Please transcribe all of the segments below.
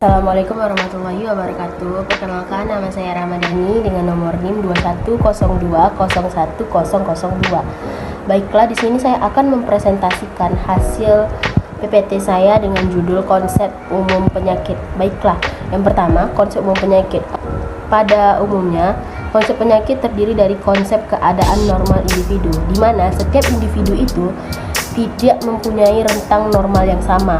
Assalamualaikum warahmatullahi wabarakatuh. Perkenalkan, nama saya Ramadhani dengan nomor NIM 2102011002. Baiklah, di sini saya akan mempresentasikan hasil PPT saya dengan judul konsep umum penyakit. Baiklah, yang pertama, konsep umum penyakit. Pada umumnya, konsep penyakit terdiri dari konsep keadaan normal individu, di mana setiap individu itu tidak mempunyai rentang normal yang sama,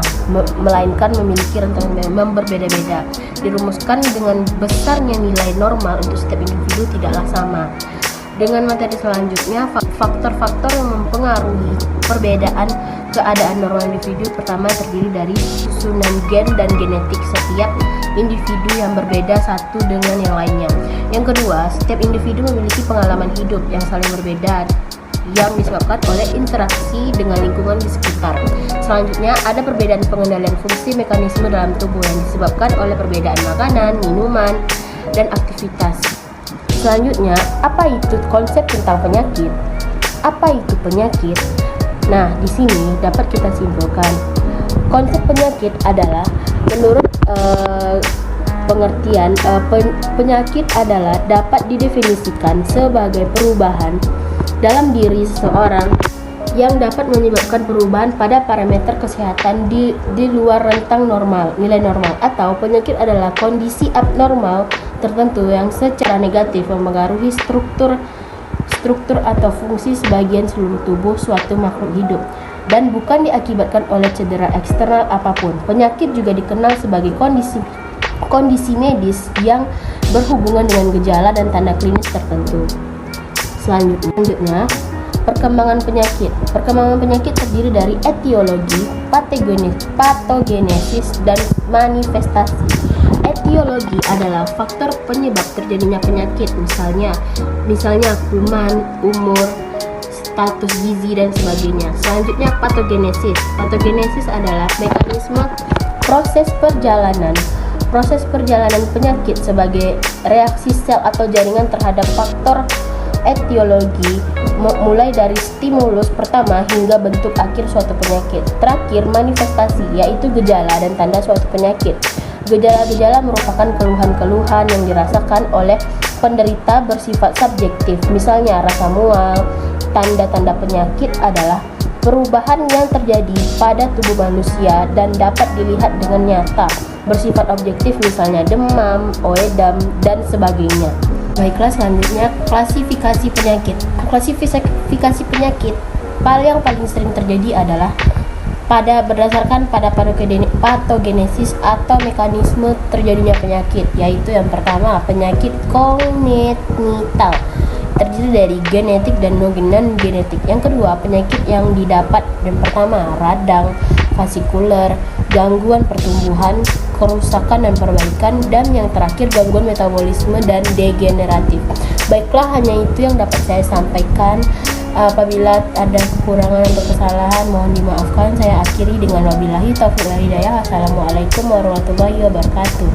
melainkan memiliki rentang yang berbeda-beda. Dirumuskan dengan besarnya nilai normal untuk setiap individu tidaklah sama. Dengan materi selanjutnya, faktor-faktor yang mempengaruhi perbedaan keadaan normal individu pertama terdiri dari susunan gen dan genetik setiap individu yang berbeda satu dengan yang lainnya. Yang kedua, setiap individu memiliki pengalaman hidup yang saling berbeda yang disebabkan oleh interaksi dengan lingkungan di sekitar. Selanjutnya, ada perbedaan pengendalian fungsi mekanisme dalam tubuh yang disebabkan oleh perbedaan makanan, minuman, dan aktivitas. Selanjutnya, apa itu konsep tentang penyakit? Apa itu penyakit? Nah, di sini dapat kita simpulkan. Konsep penyakit adalah menurut pengertian penyakit adalah dapat didefinisikan sebagai perubahan dalam diri seseorang yang dapat menyebabkan perubahan pada parameter kesehatan di luar rentang normal, nilai normal, atau penyakit adalah kondisi abnormal tertentu yang secara negatif mempengaruhi struktur atau fungsi sebagian seluruh tubuh suatu makhluk hidup dan bukan diakibatkan oleh cedera eksternal apapun. Penyakit juga dikenal sebagai kondisi medis yang berhubungan dengan gejala dan tanda klinis tertentu. Selanjutnya, perkembangan penyakit. Perkembangan penyakit terdiri dari etiologi, patogenesis, dan manifestasi. Etiologi adalah faktor penyebab terjadinya penyakit, misalnya kuman, umur, status gizi, dan sebagainya. Selanjutnya, patogenesis. Patogenesis adalah mekanisme proses perjalanan penyakit sebagai reaksi sel atau jaringan terhadap faktor etiologi, mulai dari stimulus pertama hingga bentuk akhir suatu penyakit. Terakhir, manifestasi, yaitu gejala dan tanda suatu penyakit. Gejala-gejala merupakan keluhan-keluhan yang dirasakan oleh penderita bersifat subjektif, misalnya rasa mual. Tanda-tanda penyakit adalah perubahan yang terjadi pada tubuh manusia dan dapat dilihat dengan nyata. Bersifat objektif, misalnya demam, oedam, dan sebagainya. Baiklah, selanjutnya klasifikasi penyakit. Klasifikasi penyakit yang paling sering terjadi adalah berdasarkan pada patogenesis atau mekanisme terjadinya penyakit, yaitu yang pertama penyakit kongenital terdiri dari genetik dan non-genetik. Yang kedua, penyakit yang didapat dan pertama radang, vasikuler, gangguan pertumbuhan, kerusakan dan perbaikan, dan yang terakhir gangguan metabolisme dan degeneratif. Baiklah, hanya itu yang dapat saya sampaikan. Apabila ada kekurangan atau kesalahan, mohon dimaafkan. Saya akhiri dengan wabillahi taufiq wal hidayah. Assalamualaikum warahmatullahi wabarakatuh.